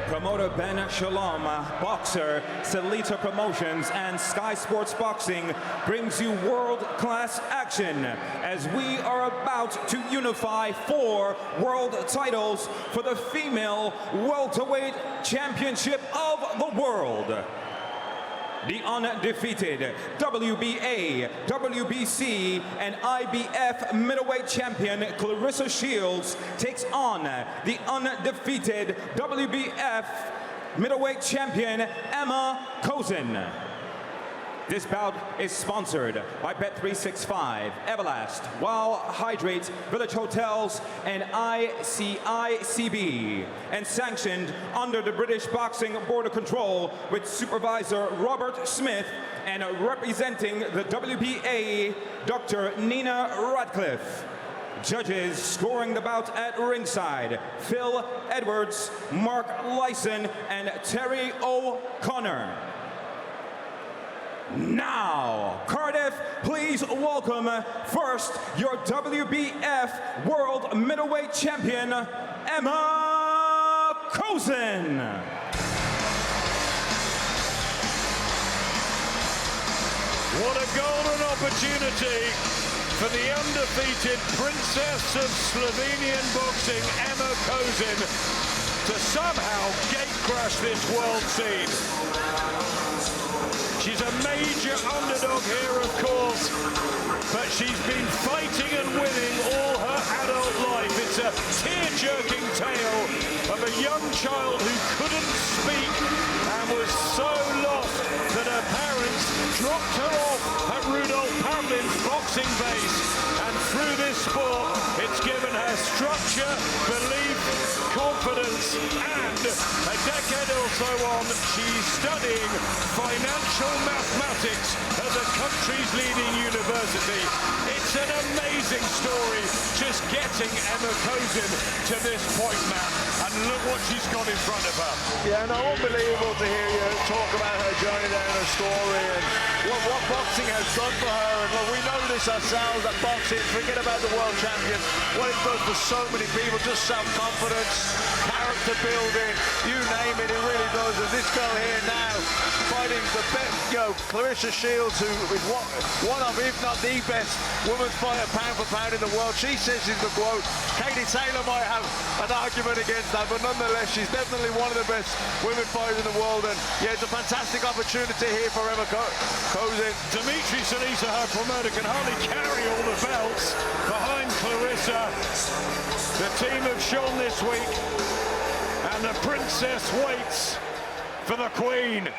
Promoter Ben Shalom, boxer, Selita Promotions, and Sky Sports Boxing brings you world-class action as we are about to unify 4 world titles for the female welterweight championship of the world. The undefeated WBA, WBC, and IBF middleweight champion Claressa Shields takes on the undefeated WBF middleweight champion Ema Kozin. This bout is sponsored by Bet365, Everlast, Wow Hydrate, Village Hotels, and ICICB, and sanctioned under the British Boxing Board of Control with supervisor Robert Smith and representing the WBA, Dr. Nina Radcliffe. Judges scoring the bout at ringside, Phil Edwards, Mark Lyson, and Terry O'Connor. Now, Cardiff, please welcome first your WBF World Middleweight Champion, Ema Kozin. What a golden opportunity for the undefeated Princess of Slovenian boxing, Ema Kozin, to somehow gate-crash this world scene. She's a major underdog here, of course, but she's been fighting and winning all her adult life. It's a tear-jerking tale of a young child who couldn't speak and was so lost that her parents dropped her off at Rudolf Pavlin's boxing base. And through this sport, it's given her structure, belief, confidence, and a decade or so on, she's studying financial mathematics at the country's leading university. It's an amazing story, just getting Ema Kozin to this point, Matt. And look what she's got in front of her. Yeah, no, unbelievable to hear you talk about her journey there and her story and what boxing has done for her. And look, we know this ourselves, that boxing, forget about the world champion, what it does for so many people, just self-confidence, character building, you name it, it really does. And this girl here now, fighting the best, Claressa Shields, who is one of, if not the best, women's fighter pound for pound in the world. She says she's the quote. Katie Taylor might have an argument against that, but nonetheless, she's definitely one of the best women fighters in the world. And yeah, it's a fantastic opportunity here for Ema Kozin. Dimitri Salita, her promoter, can hardly carry all the belts behind Claressa. The team have shone this week, and the princess waits for the queen.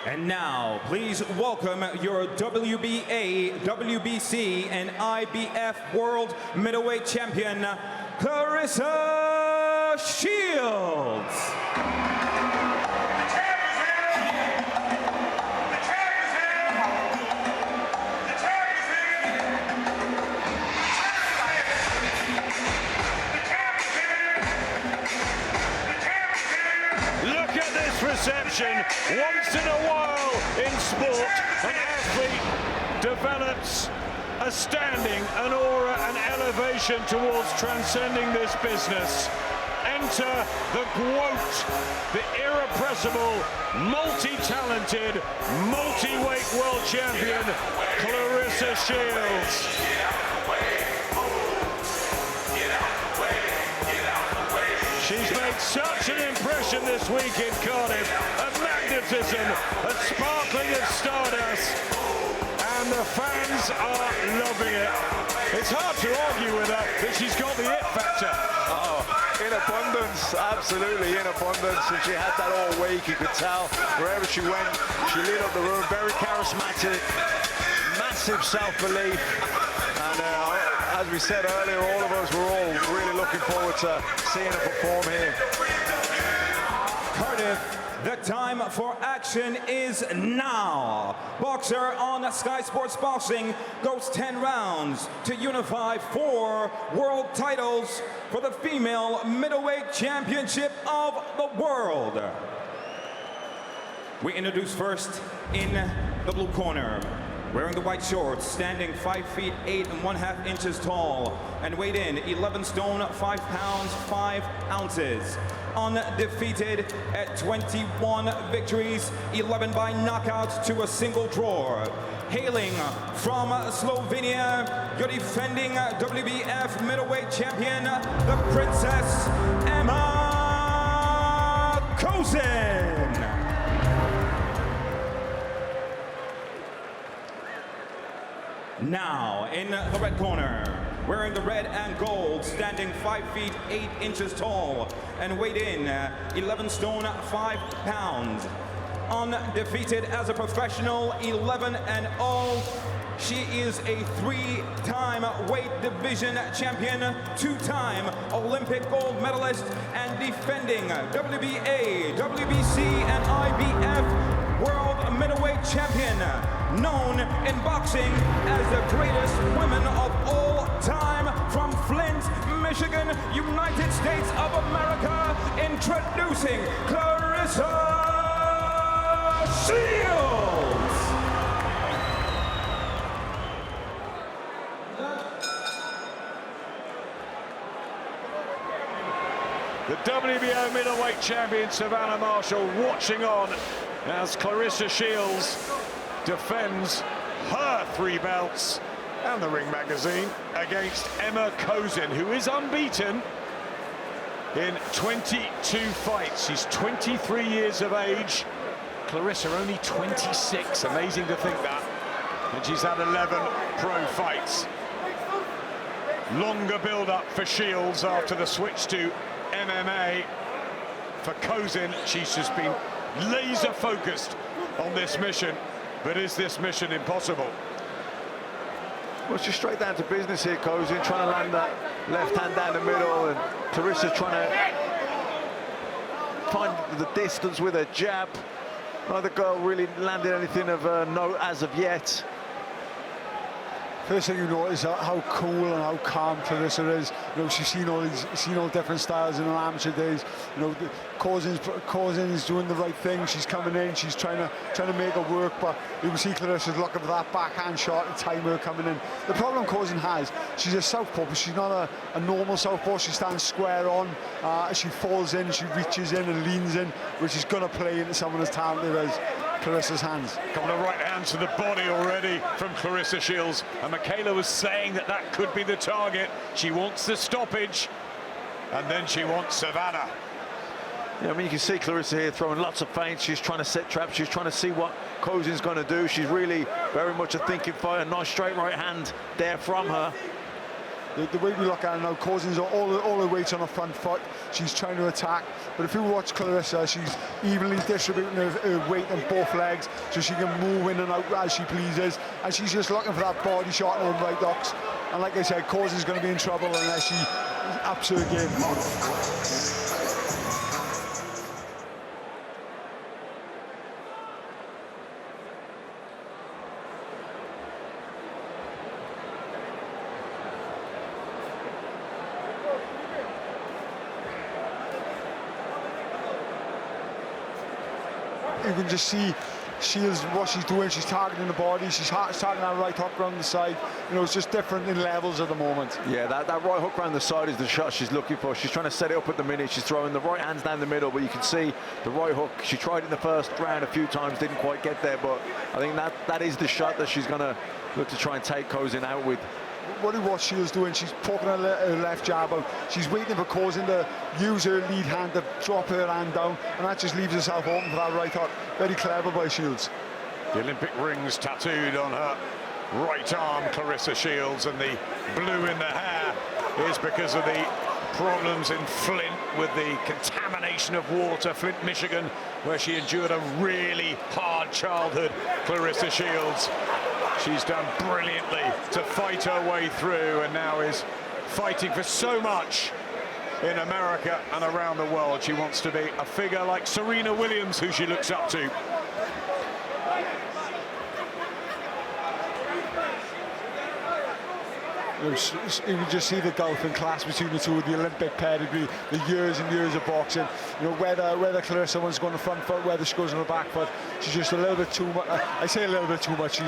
And now, please welcome your WBA, WBC, and IBF World Middleweight Champion, Claressa Shields. Look at this reception. Once in a while in sport, an athlete develops a standing, an aura, an elevation towards transcending this business. Enter the GWOAT, the irrepressible, multi-talented, multi-weight world champion, Claressa Shields. She's made such an impression this week in Cardiff, a magnetism, a sparkling of stardust, and the fans are loving it. It's hard to argue with her that she's got the it factor. Oh, in abundance, absolutely in abundance, and she had that all week. You could tell wherever she went, she lit up the room, very charismatic, massive self-belief, and as we said earlier, all of us were all really looking forward to seeing her perform here. Cardiff, The time for action is now. Boxer on Sky Sports Boxing goes 10 rounds to unify 4 world titles for the female middleweight championship of the world. We introduce first in the blue corner, wearing the white shorts, standing 5 feet 8 1/2 inches tall, and weighed in 11 stone 5 pounds 5 ounces. Undefeated at 21 victories, 11 by knockout to a single draw. Hailing from Slovenia, your defending WBF middleweight champion, the Princess Ema Kozin. Now, in the red corner, wearing the red and gold, standing 5 feet 8 inches tall, and weighed in 11 stone 5 pounds. Undefeated as a professional, 11-0. She is a 3-time weight division champion, 2-time Olympic gold medalist, and defending WBA, WBC, and IBF world middleweight champion, known in boxing as the greatest women of all time, from Flint, Michigan, United States of America, introducing Claressa Shields. The WBO middleweight champion Savannah Marshall watching on as Claressa Shields defends her 3 belts and the Ring magazine against Ema Kozin, who is unbeaten in 22 fights. She's 23 years of age. Claressa only 26, amazing to think that. And she's had 11 pro fights. Longer build-up for Shields after the switch to MMA. For Kozin, she's just been laser-focused on this mission. But is this mission impossible? Well, it's just straight down to business here, Kozin, trying to land that left hand down the middle, and Claressa trying to find the distance with her jab. Neither girl really landed anything of note as of yet. First thing you notice is how cool and how calm Claressa is. You know, she's seen all different styles in her amateur days. You know, Kozin is doing the right thing. She's coming in, she's trying to make her work, but you can see Claressa's looking for that backhand shot to time her coming in. The problem Kozin has, she's a southpaw, but she's not a normal southpaw. She stands square on. She falls in, she reaches in and leans in, which is going to play into someone as talented as Claressa's hands. A couple of right hands to the body already from Claressa Shields, and Michaela was saying that that could be the target. She wants the stoppage, and then she wants Savannah. Yeah, I mean, you can see Claressa here throwing lots of feints. She's trying to set traps. She's trying to see what Kozin's going to do. She's really very much a thinking fighter. Nice straight right hand there from her. The way we look at it now, Kozin's all her weight's on her front foot. She's trying to attack. But if you watch Claressa, she's evenly distributing her weight on both legs, so she can move in and out as she pleases. And she's just looking for that body shot on the right hooks. And like I said, Kozin's going to be in trouble unless she ups her game. You can just see Shields, what she's doing. She's targeting the body, she's targeting that right hook around the side. You know, it's just different in levels at the moment. Yeah, that right hook around the side is the shot she's looking for. She's trying to set it up at the minute. She's throwing the right hands down the middle, but you can see the right hook. She tried it in the first round a few times, didn't quite get there, but I think that is the shot that she's going to look to try and take Kozin out with. What Shields doing, she's poking her left jab out. She's waiting for Kozin to use her lead hand to drop her hand down, and that just leaves herself open for that right hook. Very clever by Shields. The Olympic rings tattooed on her right arm, Claressa Shields, and the blue in the hair is because of the problems in Flint with the contamination of water. Flint, Michigan, where she endured a really hard childhood. Claressa Shields, she's done brilliantly to fight her way through, and now is fighting for so much in America and around the world. She wants to be a figure like Serena Williams, who she looks up to. You can just see the gulf in class between the two, the Olympic pedigree, the years and years of boxing. You know, whether Claressa wants to go on the front foot, whether she goes on the back foot, she's just a little bit too much. I say a little bit too much. She's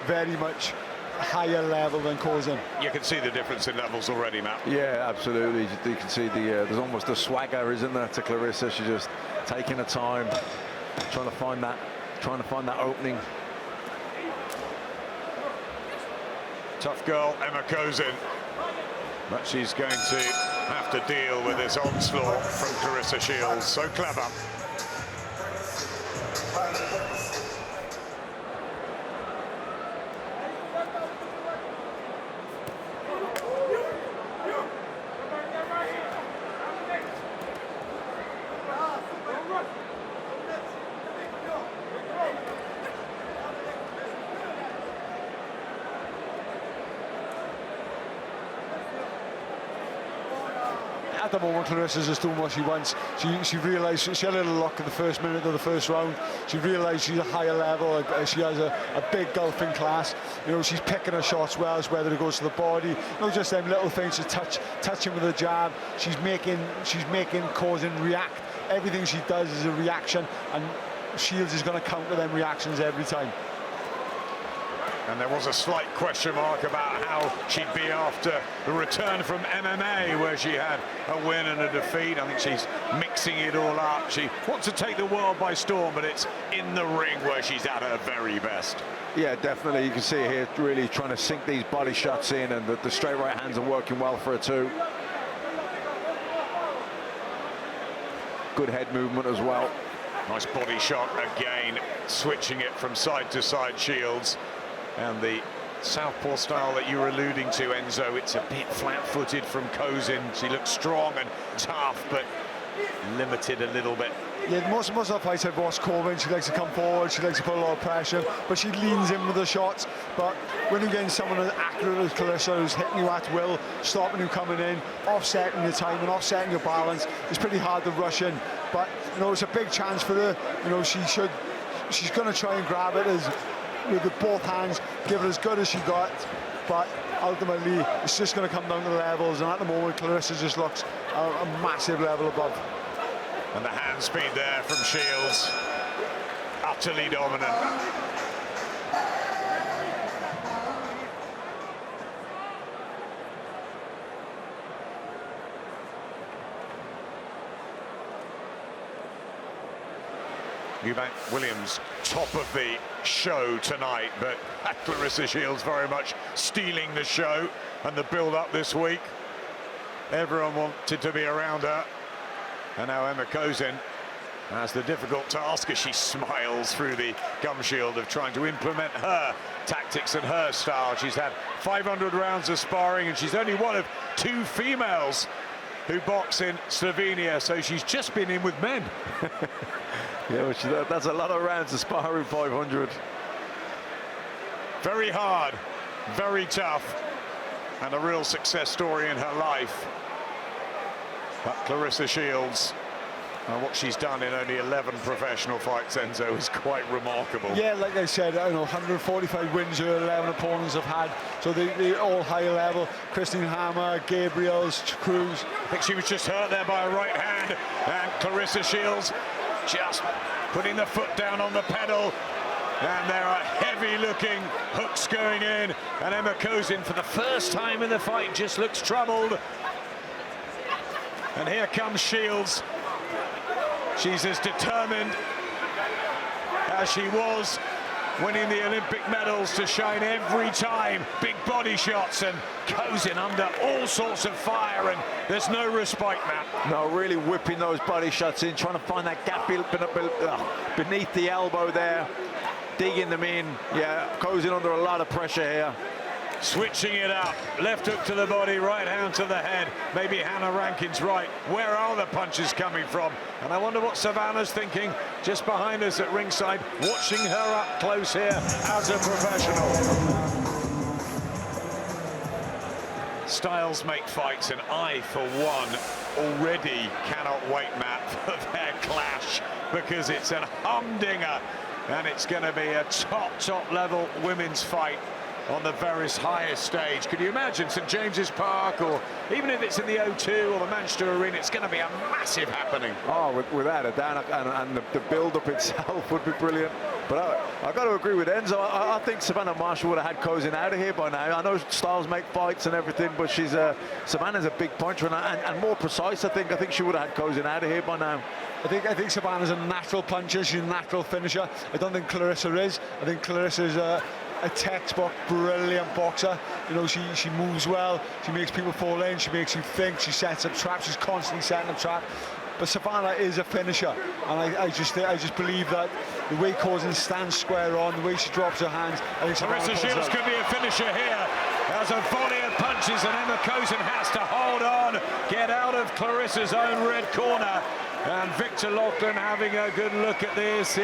very much higher level than Kozin. You can see the difference in levels already, Matt. Yeah, absolutely. You can see there's almost a swagger, isn't there, to Claressa? She's just taking her time, trying to find that opening. Tough girl, Ema Kozin, but she's going to have to deal with this onslaught from Claressa Shields. So clever. At the moment, Claressa's just doing what she wants. She realised she had a little luck in the first minute of the first round. She realised she's a higher level. She has a big gulf in class. You know, she's picking her shots well, whether it goes to the body. You know, just them little things to touch him with a jab. She's making Kozin react. Everything she does is a reaction, and Shields is going to counter them reactions every time. And there was a slight question mark about how she'd be after the return from MMA, where she had a win and a defeat. I think she's mixing it all up. She wants to take the world by storm, but it's in the ring where she's at her very best. Yeah, definitely. You can see here really trying to sink these body shots in, and the straight right hands are working well for her too. Good head movement as well. Nice body shot again, switching it from side to side, Shields. And the southpaw style that you were alluding to, Enzo, it's a bit flat-footed from Kozin. She looks strong and tough, but limited a little bit. Yeah, most of the fights I've watched Kozin, she likes to come forward, she likes to put a lot of pressure, but she leans in with the shots. But when you're getting someone as accurate as Claressa, who's hitting you at will, stopping you coming in, offsetting your time and offsetting your balance, it's pretty hard to rush in. But, you know, it's a big chance for her. You know, she's going to try and grab it with both hands, give it as good as she got, but ultimately it's just going to come down to the levels, and at the moment Claressa just looks a massive level above. And the hand speed there from Shields, utterly dominant. Ema Williams, top of the show tonight, but Claressa Shields very much stealing the show and the build-up this week. Everyone wanted to be around her, and now Ema Kozin has the difficult task as she smiles through the gum shield of trying to implement her tactics and her style. She's had 500 rounds of sparring, and she's only one of 2 females who box in Slovenia, so she's just been in with men. Yeah, that's a lot of rounds of sparring, 500. Very hard, very tough, and a real success story in her life. But Claressa Shields, what she's done in only 11 professional fights, Enzo, is quite remarkable. Yeah, like I said, I know 145 wins her 11 opponents have had, so they all high level. Christine Hammer, Gabriels, Cruz. I think she was just hurt there by a right hand, and Claressa Shields just putting the foot down on the pedal, and there are heavy-looking hooks going in, and Ema Kozin, for the first time in the fight, just looks troubled. And here comes Shields. She's as determined as she was winning the Olympic medals to shine every time. Big body shots, and Kozin under all sorts of fire, and there's no respite, Matt. No, really whipping those body shots in, trying to find that gap beneath the elbow there, digging them in. Yeah, Kozin under a lot of pressure here. Switching it up, left hook to the body, right hand to the head. Maybe Hannah Rankin's right. Where are the punches coming from? And I wonder what Savannah's thinking just behind us at ringside, watching her up close here as a professional. styles make fights, and I, for one, already cannot wait, Matt, for their clash, because it's a humdinger, and it's going to be a top level women's fight on the very highest stage. Could you imagine St James's Park, or even if it's in the O2 or the Manchester Arena, it's going to be a massive happening. Oh, without a doubt, and the build-up itself would be brilliant. But I got to agree with Enzo. I think Savannah Marshall would have had Kozin out of here by now. I know styles make fights and everything, but Savannah's a big puncher and more precise. I think she would have had Kozin out of here by now. I think Savannah's a natural puncher. She's a natural finisher. I don't think Claressa is. I think Claressa is a textbook brilliant boxer. You know, she moves well, she makes people fall in, she makes you think, she sets up traps, she's constantly setting up traps. But Savannah is a finisher, and I just believe that the way Kozin stands square on, the way she drops her hands, I think Claressa Shields could be a finisher here. There's a volley of punches, and Ema Kozin has to hold on, get out of Claressa's own red corner. And Victor Laughlin having a good look at this.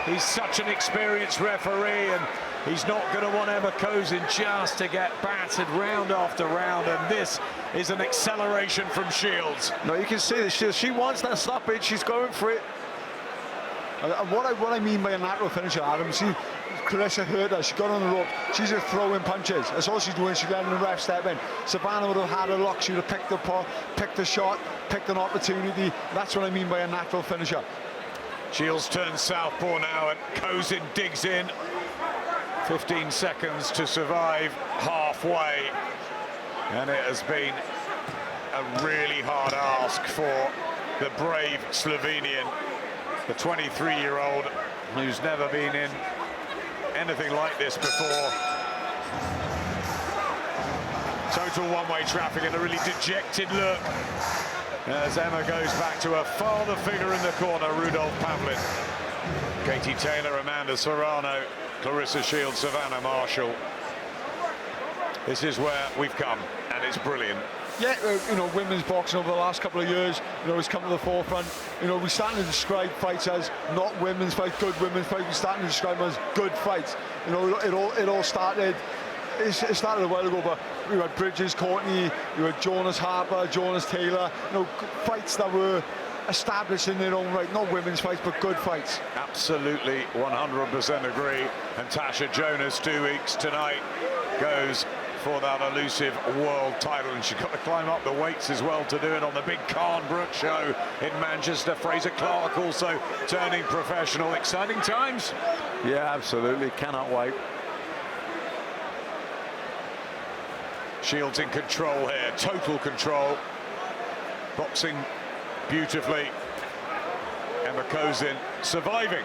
He's such an experienced referee, and he's not going to want Ema Kozin just to get battered round after round, and this is an acceleration from Shields. No, you can see that she wants that stoppage. She's going for it. And what I mean by a natural finisher, Adam, see, Claressa hurt her, she got on the rope, she's just throwing punches. That's all she's doing, she's letting the ref step in. Savannah would have had a lock, she would have picked a shot, picked an opportunity. That's what I mean by a natural finisher. Shields turns southpaw now, and Kozin digs in. 15 seconds to survive halfway, and it has been a really hard ask for the brave Slovenian, the 23-year-old who's never been in anything like this before. Total one-way traffic and a really dejected look as Ema goes back to her father figure in the corner, Rudolf Pavlin. Katie Taylor, Amanda Serrano, Claressa Shields, Savannah Marshall. This is where we've come, and it's brilliant. Yeah, you know, women's boxing over the last couple of years, you know, has come to the forefront. You know, we're starting to describe fights as not women's fights, good women's fights. We're starting to describe them as good fights. You know, it all started. It started a while ago, but we had Bridges, Courtney, you had Jonas Harper, Jonas Taylor. You know, fights that were established in their own right, not women's fights, but good fights. Absolutely, 100% agree. And Tasha Jonas, 2 weeks tonight, goes for that elusive world title, and she's got to climb up the weights as well to do it on the big Khan Brook show in Manchester. Fraser Clark also turning professional. Exciting times. Yeah, absolutely, cannot wait. Shields in control here, total control. Boxing beautifully. Ema Kozin surviving.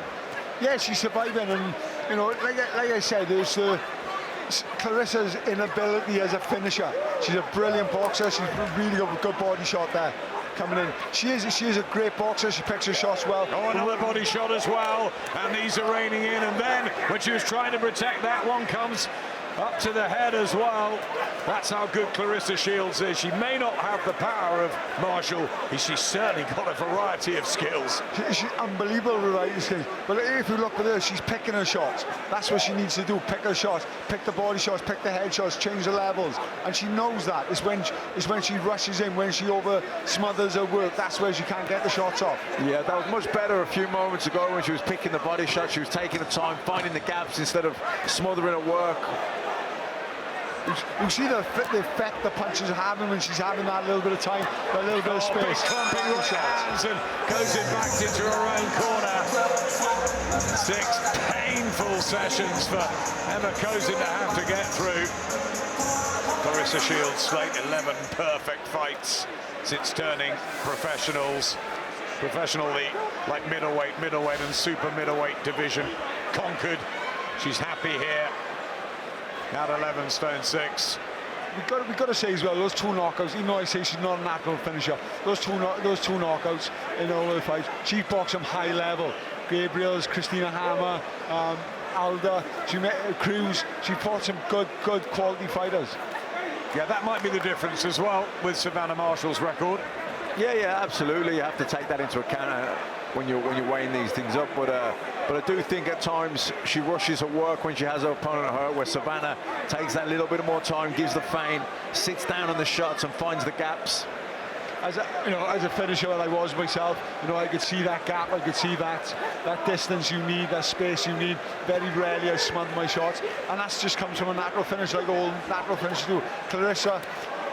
Yeah, she's surviving, and you know, like I said, there's Claressa's inability as a finisher. She's a brilliant boxer. She's really got a good body shot there coming in. She is a great boxer. She picks her shots well. Oh, another body shot as well, and these are raining in, and then when she was trying to protect that one, comes up to the head as well. That's how good Claressa Shields is. She may not have the power of Marshall, she's certainly got a variety of skills. She's unbelievable variety of skills. But if you look at her, she's picking her shots. That's what she needs to do, pick her shots, pick the body shots, pick the head shots, change the levels. And she knows that. It's when she rushes in, when she over smothers her work, that's where she can't get the shots off. Yeah, that was much better a few moments ago when she was picking the body shot. She was taking the time, finding the gaps instead of smothering her work. You see the effect the punches are having when she's having that little bit of time, that little bit of space. Big clumping right hands, and goes in back into her own corner. 6 painful sessions for Ema Kozin to have to get through. Claressa Shields slate 11 perfect fights since turning professionally, like middleweight and super middleweight division conquered. She's happy here. At 11 stone 6. We've got to say as well, those 2 knockouts, even though I say she's not a natural finisher, those two knockouts in all of the fights, she boxed them high level. Gabriel's, Christina Hammer, Alda, she met Cruz, she fought some good quality fighters. Yeah, that might be the difference as well with Savannah Marshall's record. Yeah, absolutely. You have to take that into account. when you're weighing these things up. But I do think at times she rushes her work when she has her opponent hurt, where Savannah takes that little bit more time, gives the feint, sits down on the shots and finds the gaps. As a finisher that I was myself, I could see that gap, I could see that distance you need, that space you need. Very rarely I smother my shots, and that's just comes from a natural finish, like all natural finishers do. Claressa,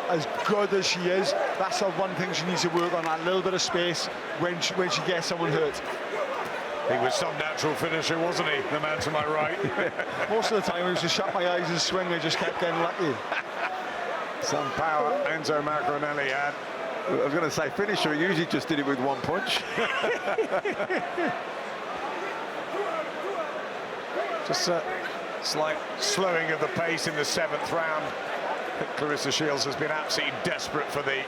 as good as she is, that's the one thing she needs to work on, that little bit of space when she gets someone hurt. He was some natural finisher, wasn't he, the man to my right? Most of the time I used to shut my eyes and swing, I just kept getting lucky. Some power Enzo Macronelli had. I was going to say finisher, he usually just did it with one punch. Just a slight slowing of the pace in the 7th round. I think Claressa Shields has been absolutely desperate for the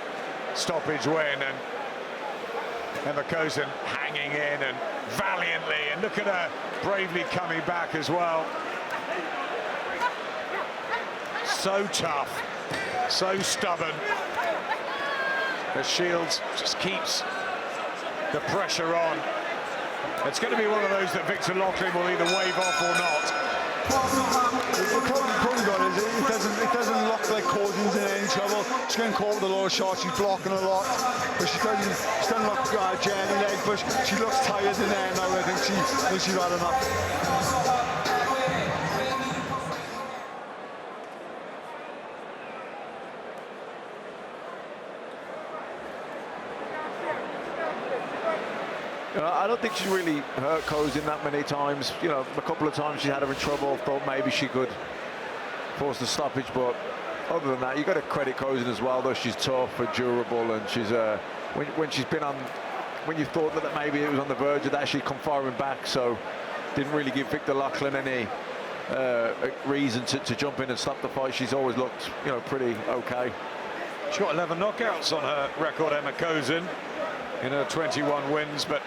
stoppage win, and Ema Kozin hanging in and valiantly, and look at her bravely coming back as well. So tough, so stubborn. As Shields just keeps the pressure on. It's going to be one of those that Victor Loughlin will either wave off or not. The problem got is it doesn't look like Cozin's in any trouble. She's getting caught with a lot of shots, she's blocking a lot, but she doesn't look jelly leg, but she looks tired in there now. I think she's had enough. I don't think she really hurt Kozin that many times. A couple of times she had her in trouble, thought maybe she could force the stoppage, but other than that, you've got to credit Kozin as well, though. She's tough and durable, and she's when she's been on, when you thought that maybe it was on the verge of that, she'd come firing back, so didn't really give Victor Loughlin any reason to jump in and stop the fight. She's always looked, pretty okay. She's got 11 knockouts on her record, Ema Kozin, in her 21 wins, but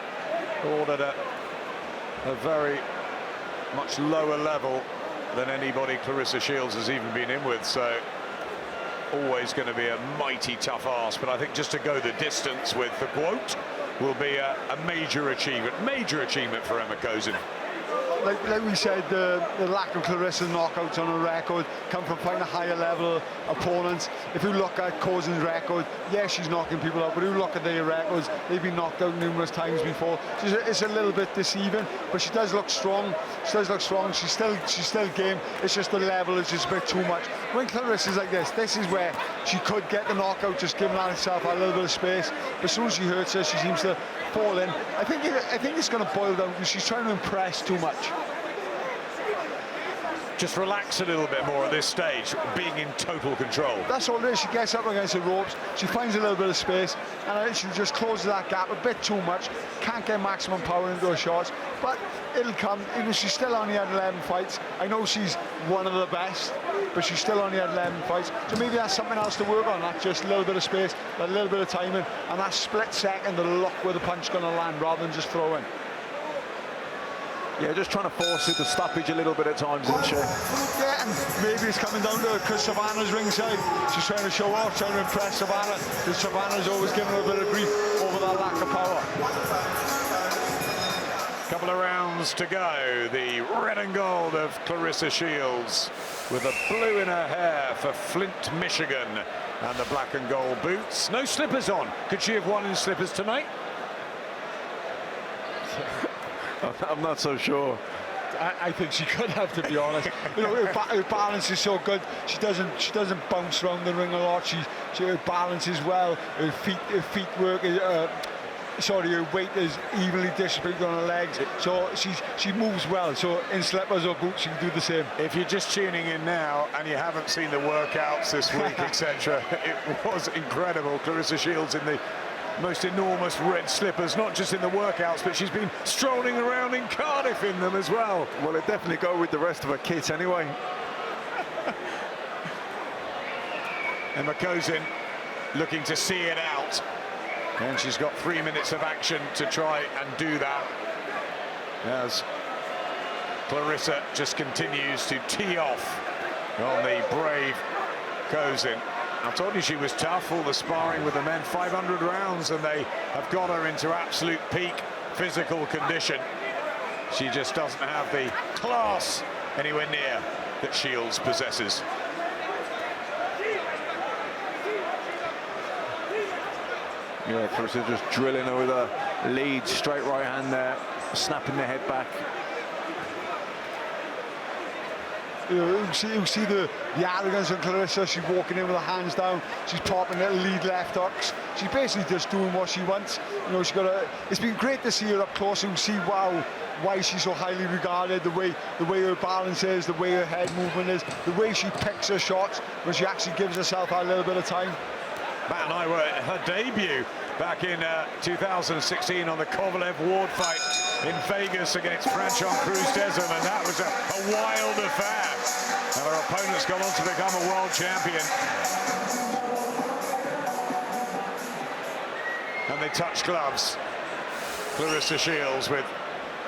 all at a very much lower level than anybody Claressa Shields has even been in with, so always going to be a mighty tough ask. But I think just to go the distance with the quote will be a major achievement for Ema Kozin. Like we said, the lack of Claressa knockouts on her record come from fighting a higher level opponents. If you look at Kozin's record, yes, she's knocking people out, but if you look at their records, they've been knocked out numerous times before. So it's a little bit deceiving, but she does look strong. She's still game. It's just the level is just a bit too much. When Claressa's like this is where she could get the knockout, just giving herself a little bit of space. But as soon as she hurts her, she seems to fall in. I think it's going to boil down because she's trying to impress too much. Just relax a little bit more at this stage, being in total control. That's all it is. She gets up against the ropes, she finds a little bit of space, and she just closes that gap a bit too much. Can't get maximum power into her shots, but it'll come. She's still only had 11 fights. I know she's one of the best, but she's still only had 11 fights. So maybe that's something else to work on. That's just a little bit of space, a little bit of timing, and that split second to look where the punch is going to land rather than just throwing. Yeah, just trying to force it to stoppage a little bit at times, isn't she? Yeah, and maybe it's coming down to because Savannah's ringside. She's trying to show off, trying to impress Savannah, because Savannah's always giving her a bit of grief over that lack of power. Couple of rounds to go. The red and gold of Claressa Shields with the blue in her hair for Flint, Michigan, and the black and gold boots. No slippers on. Could she have won in slippers tonight? I'm not so sure. I think she could have, to be honest. Her balance is so good. She doesn't bounce around the ring a lot. Her balance is well. Her feet work. Her weight is evenly distributed on her legs. So she moves well. So in slippers or boots, she can do the same. If you're just tuning in now and you haven't seen the workouts this week, etc., it was incredible. Claressa Shields in the most enormous red slippers, not just in the workouts, but she's been strolling around in Cardiff in them as well. Well, it definitely go with the rest of her kit anyway. Ema Kozin looking to see it out, and she's got 3 minutes of action to try and do that, as Claressa just continues to tee off on the brave Kozin. I told you she was tough, all the sparring with the men, 500 rounds, and they have got her into absolute peak physical condition. She just doesn't have the class anywhere near that Shields possesses. Yeah, Claressa just drilling her with a lead, straight right hand there, snapping the head back. You see the arrogance of Claressa. She's walking in with her hands down. She's popping little lead left hooks. She's basically just doing what she wants. You know, she's got a. It's been great to see her up close and see why she's so highly regarded. The way her balance is, the way her head movement is, the way she picks her shots when she actually gives herself a little bit of time. Matt and I were at her debut back in 2016 on the Kovalev-Ward fight in Vegas against Franchon Cruz-Desm, and that was a wild affair. And her opponent's gone on to become a world champion. And they touch gloves. Claressa Shields, with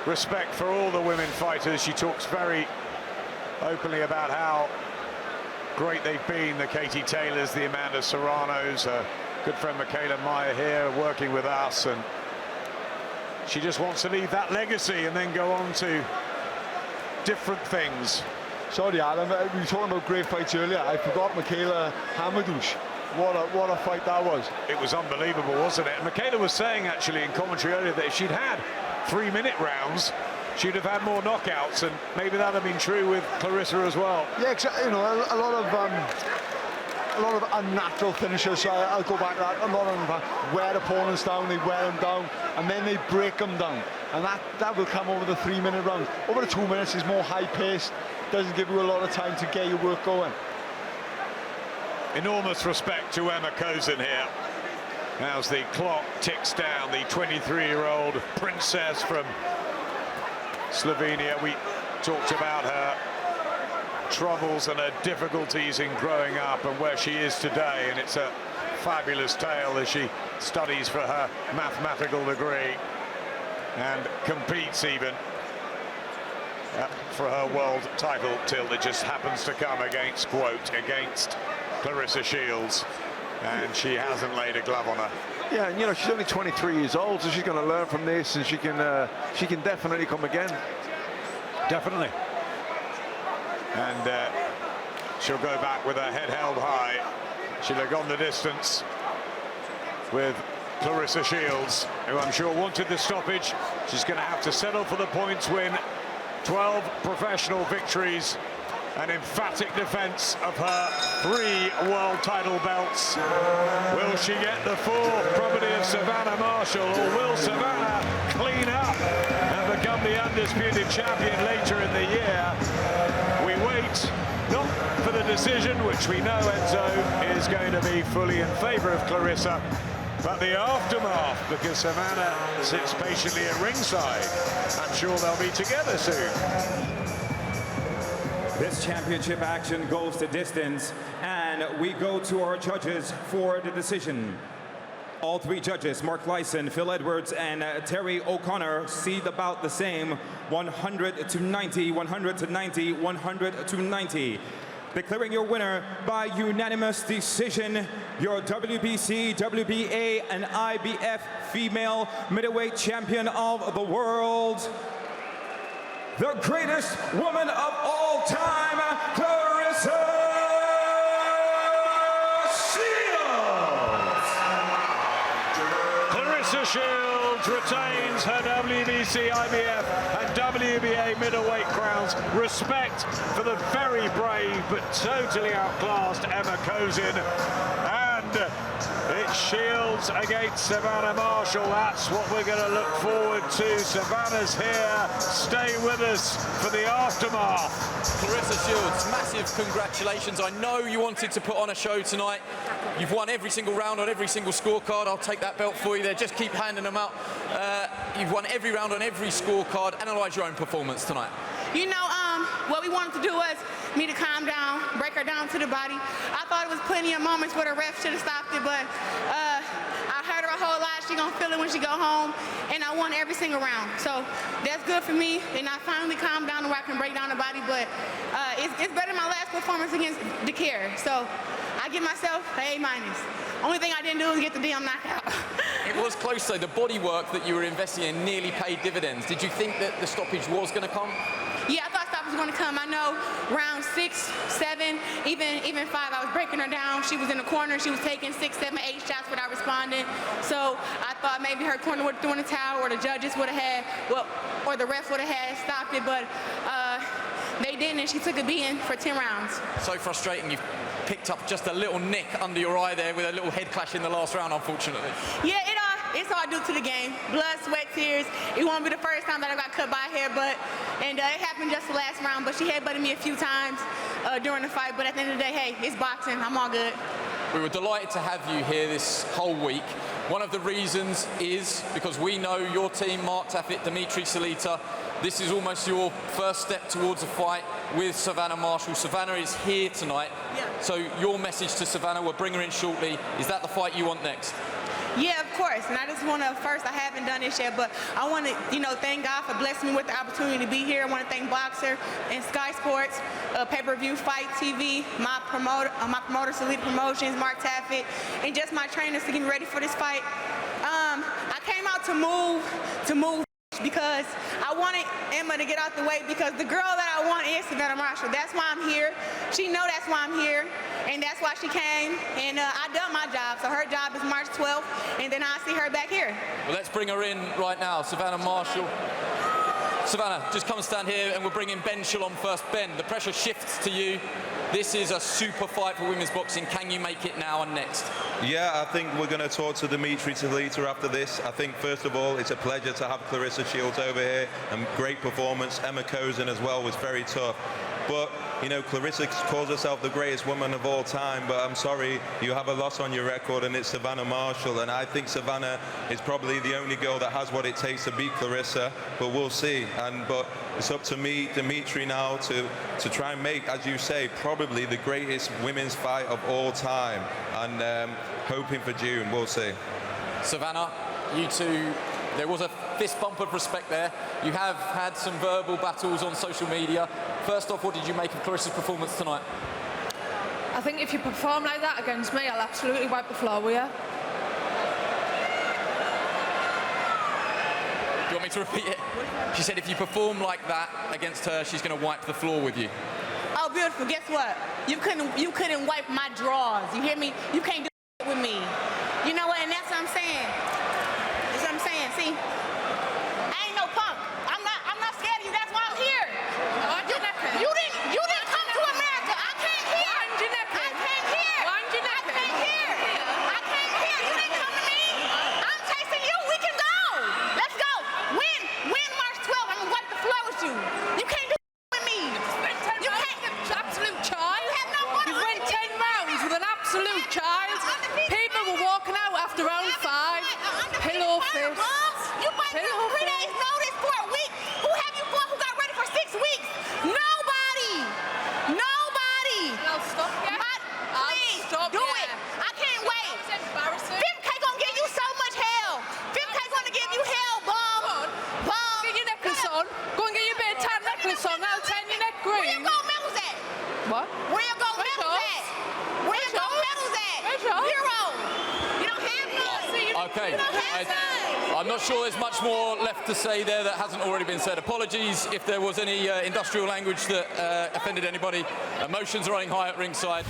respect for all the women fighters. She talks very openly about how great they've been, the Katie Taylors, the Amanda Serranos, her good friend Michaela Meyer here working with us, and she just wants to leave that legacy and then go on to different things. Sorry, Adam, we were talking about great fights earlier. I forgot Michaela Hamadouche. What a fight that was. It was unbelievable, wasn't it? And Michaela was saying actually in commentary earlier that if she'd had 3-minute rounds, she'd have had more knockouts, and maybe that would have been true with Claressa as well. Yeah, you know, a lot of unnatural finishes. So I'll go back to that. A lot of them wear opponents down, they wear them down, and then they break them down. And that will come over the 3-minute round. Over the 2 minutes is more high-paced. Doesn't give you a lot of time to get your work going. Enormous respect to Ema Kozin here. As the clock ticks down, the 23-year-old princess from Slovenia. We talked about her troubles and her difficulties in growing up and where she is today, and it's a fabulous tale as she studies for her mathematical degree and competes even for her world title till it just happens to come against Claressa Shields, and she hasn't laid a glove on her. Yeah, and you know, she's only 23 years old, so she's going to learn from this, and she can definitely come again. Definitely. And she'll go back with her head held high. She'll have gone the distance with Claressa Shields, who I'm sure wanted the stoppage. She's going to have to settle for the points win. 12 professional victories, an emphatic defense of her 3 world title belts. Will she get the 4th, property of Savannah Marshall, or will Savannah clean up and become the undisputed champion later in the year? We wait, not for the decision, which we know, Enzo, is going to be fully in favor of Claressa, but the aftermath, because Savannah sits patiently at ringside. I'm sure they'll be together soon. This championship action goes the distance, and we go to our judges for the decision. All 3 judges, Mark Lyson, Phil Edwards, and Terry O'Connor, see about the same, 100 to 90, 100 to 90, 100 to 90. Declaring your winner by unanimous decision, your WBC, WBA, and IBF female middleweight champion of the world, the greatest woman of all time, Claressa Shields! Claressa Shields retains her WBC, IBF, and WBA middleweight crowns. Respect for the very brave but totally outclassed Ema Kozin. And it's Shields against Savannah Marshall. That's what we're going to look forward to. Savannah's here. Stay with us for the aftermath. Claressa Shields, massive congratulations. I know you wanted to put on a show tonight. You've won every single round on every single scorecard. I'll take that belt for you there. Just keep handing them out. You've won every round on every scorecard. Analyse your own performance tonight. You know, what we wanted to do was me to calm down, break her down to the body. I thought it was plenty of moments where the ref should have stopped it, but I hurt her a whole lot. she gonna feel it when she go home, and I won every single round. So that's good for me, and I finally calmed down to where I can break down the body, but it's better than my last performance against Dakar. So I give myself an A-. Only thing I didn't do was get the damn knockout. It was close though. The body work that you were investing in nearly paid dividends. Did you think that the stoppage was going to come? Yeah, I thought stoppage was going to come. I know round 6, 7, even 5, I was breaking her down. She was in the corner. She was taking 6, 7, 8 shots without responding. So I thought maybe her corner would have thrown the towel, or the judges would have had, well, or the ref would have had stopped it, but they didn't, and she took a beating for 10 rounds. So frustrating. You've picked up just a little nick under your eye there with a little head clash in the last round, unfortunately. Yeah, it's all due to the game. Blood, sweat, tears. It won't be the first time that I got cut by hair, and it happened just the last round, but she headbutted me a few times during the fight, but at the end of the day, hey, it's boxing. I'm all good. We were delighted to have you here this whole week. One of the reasons is because we know your team, Mark Taffet, Dimitri Salita. This is almost your first step towards a fight with Savannah Marshall. Savannah is here tonight. Yeah. So your message to Savannah, we'll bring her in shortly. Is that the fight you want next? Yeah, of course. And I just want to, first, I haven't done this yet, but I want to, thank God for blessing me with the opportunity to be here. I want to thank Boxer and Sky Sports, Pay-Per-View Fight TV, my promoter, Salita Promotions, Mark Taffet, and just my trainers to get me ready for this fight. I came out to move because I wanted Emma to get out the way, because the girl that I want is Savannah Marshall. That's why I'm here. She know that's why I'm here, and that's why she came. And I done my job, so her job is March 12th, and then I'll see her back here. Well, let's bring her in right now, Savannah Marshall. Savannah, just come and stand here, and we'll bring in Ben Shalom first. Ben, the pressure shifts to you. This is a super fight for women's boxing. Can you make it now and next? Yeah, I think we're going to talk to Dimitri Salita after this. I think, first of all, it's a pleasure to have Claressa Shields over here, and great performance. Ema Kozin as well was very tough. But, Claressa calls herself the greatest woman of all time, but I'm sorry, you have a loss on your record, and it's Savannah Marshall. And I think Savannah is probably the only girl that has what it takes to beat Claressa, but we'll see. But it's up to me, Dimitri, now to try and make, as you say, probably the greatest women's fight of all time. And hoping for June, we'll see. Savannah, you two, there was a fist bump of respect there. You have had some verbal battles on social media. First off, what did you make of Claressa's performance tonight? I think if you perform like that against me, I'll absolutely wipe the floor with you. Do you want me to repeat it? She said if you perform like that against her, she's going to wipe the floor with you. Oh, beautiful. Guess what? You couldn't wipe my drawers. You hear me? You can't do it with me. You know what? And that's what I'm saying. That's what I'm saying. See? I ain't no punk. I'm not scared of you. That's why I'm here. You didn't come to America. I came here. I came here. I came here. I came here. You didn't come to me. I'm chasing you. We can go. Let's go. Win March 12th. I'm gonna wipe the floor with you. You can't do it with me. You can't. Absolute child. You have no money. You went 10 rounds with an absolute child. People were walking out after round 5. Pillow fist. You might have 3 days notice for a week. Who have you fought who got ready for 6 weeks? Nobody. I'll stop you. Please, stop do you. it. I can't wait. That's embarrassing. 5K gonna give you so much hell. 5K gonna give you hell, bum. Get your necklace on. Go and get your bit of tan necklace on. That'll turn your neck Where green. your gold medals at? What? Where your gold Where's medals yours? at? Where your gold medals at? Where's yours? 0. You don't have none. Okay. You don't have none. I'm not sure there's much more left to say there that hasn't already been said. Apologies if there was any industrial language that offended anybody. Emotions are running high at ringside.